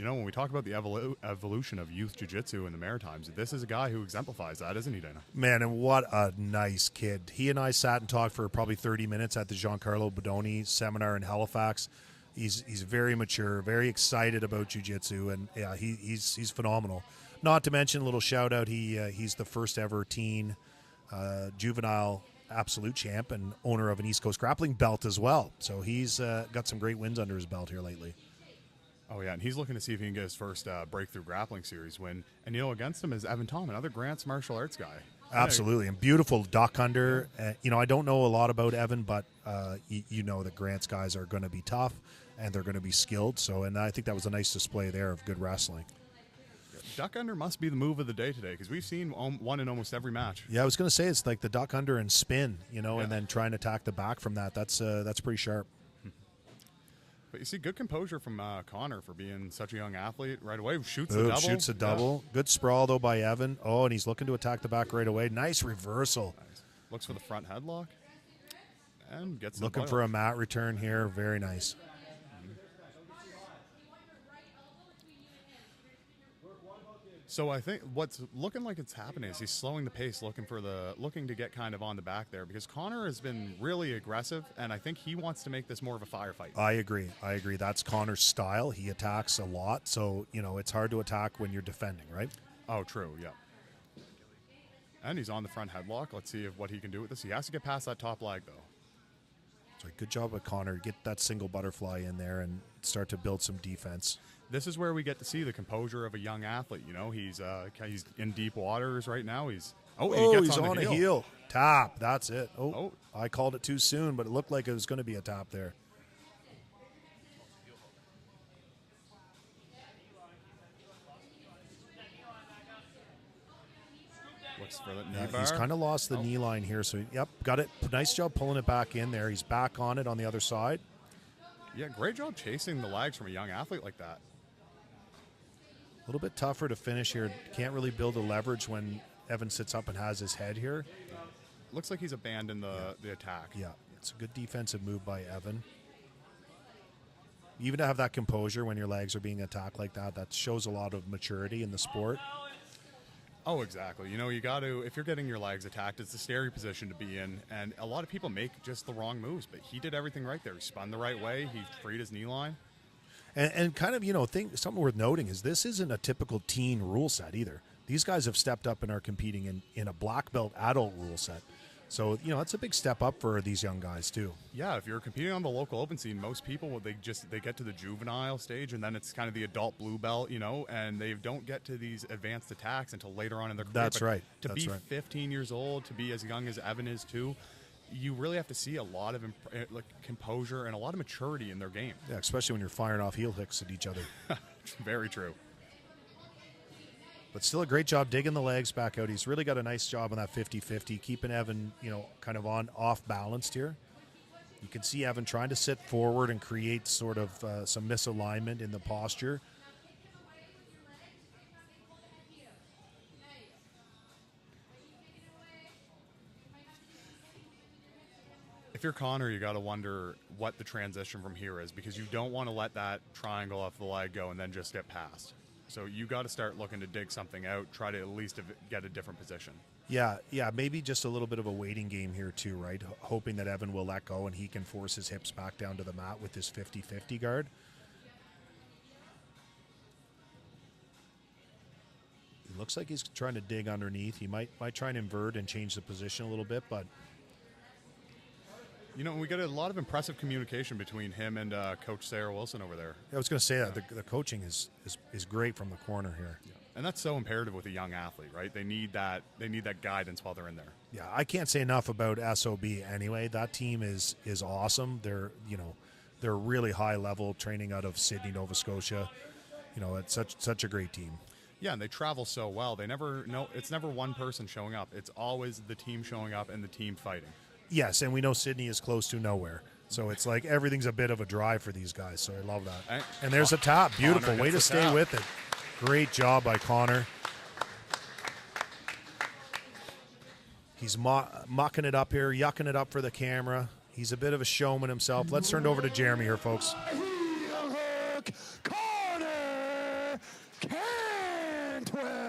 when we talk about the evolution of youth jiu-jitsu in the Maritimes, this is a guy who exemplifies that, isn't he, Dana? Man, and what a nice kid. He and I sat and talked for probably 30 minutes at the Giancarlo Bodoni seminar in Halifax. He's very mature, very excited about jiu-jitsu, and yeah, he's phenomenal. Not to mention, a little shout out, he's the first ever teen juvenile absolute champ and owner of an East Coast grappling belt as well. So he's got some great wins under his belt here lately. Oh, yeah, and he's looking to see if he can get his first breakthrough grappling series win. And, against him is Evan Tom, another Grants martial arts guy. Absolutely, and beautiful duck under. I don't know a lot about Evan, but you know that Grant's guys are going to be tough and they're going to be skilled. So, and I think that was a nice display there of good wrestling. Duck under must be the move of the day today because we've seen one in almost every match. Yeah, I was going to say it's like the duck under and spin, and then try and attack the back from that. That's pretty sharp. But you see, good composure from Connor for being such a young athlete right away. Shoots a double. Shoots a double. Yeah. Good sprawl, though, by Evan. Oh, and he's looking to attack the back right away. Nice reversal. Nice. Looks for the front headlock. And gets looking for a mat return here. Very nice. So I think what's looking like it's happening is he's slowing the pace, looking to get kind of on the back there because Connor has been really aggressive, and I think he wants to make this more of a firefight. I agree. That's Connor's style. He attacks a lot, so it's hard to attack when you're defending, right? Oh, true. Yeah. And he's on the front headlock. Let's see what he can do with this. He has to get past that top leg, though. So good job with Connor. Get that single butterfly in there and start to build some defense. This is where we get to see the composure of a young athlete. He's in deep waters right now. He's on a heel. Tap. That's it. Oh, I called it too soon, but it looked like it was going to be a tap there. Looks for the knee bar. He's kind of lost the knee line here. So, got it. Nice job pulling it back in there. He's back on it on the other side. Yeah, great job chasing the legs from a young athlete like that. A little bit tougher to finish here. Can't really build a leverage when Evan sits up and has his head here. Looks like he's abandoned the attack. Yeah, it's a good defensive move by Evan. Even to have that composure when your legs are being attacked like that shows a lot of maturity in the sport. Oh, exactly. You got to, if you're getting your legs attacked, it's a scary position to be in. And a lot of people make just the wrong moves, but he did everything right there. He spun the right way. He freed his knee line. And kind of, something worth noting is this isn't a typical teen rule set either. These guys have stepped up and are competing in a black belt adult rule set. So, it's a big step up for these young guys too. Yeah, if you're competing on the local open scene, most people, they get to the juvenile stage and then it's kind of the adult blue belt, and they don't get to these advanced attacks until later on in their career. That's right. To be 15 years old, to be as young as Evan is too, you really have to see a lot of composure and a lot of maturity in their game. Yeah, especially when you're firing off heel hooks at each other. Very true. But still a great job digging the legs back out. He's really got a nice job on that 50-50, keeping Evan, kind of off balanced here. You can see Evan trying to sit forward and create sort of some misalignment in the posture. If you're Connor, you got to wonder what the transition from here is because you don't want to let that triangle off the leg go and then just get past. So you got to start looking to dig something out, try to at least get a different position. Yeah, maybe just a little bit of a waiting game here too, right? Hoping that Evan will let go and he can force his hips back down to the mat with his 50-50 guard. It looks like he's trying to dig underneath. He might try and invert and change the position a little bit, but we get a lot of impressive communication between him and Coach Sarah Wilson over there. I was going to say that the coaching is great from the corner here. Yeah. And that's so imperative with a young athlete, right? They need that guidance while they're in there. Yeah, I can't say enough about SOB anyway. That team is awesome. They're really high level, training out of Sydney, Nova Scotia. It's such a great team. Yeah, and they travel so well. It's never one person showing up. It's always the team showing up and the team fighting. Yes, and we know Sydney is close to nowhere. So it's like everything's a bit of a drive for these guys. So I love that. And there's a tap. Beautiful. Way to stay with it. Great job by Connor. He's mucking it up here, yucking it up for the camera. He's a bit of a showman himself. Let's turn it over to Jeremy here, folks. Connor! Cantwell.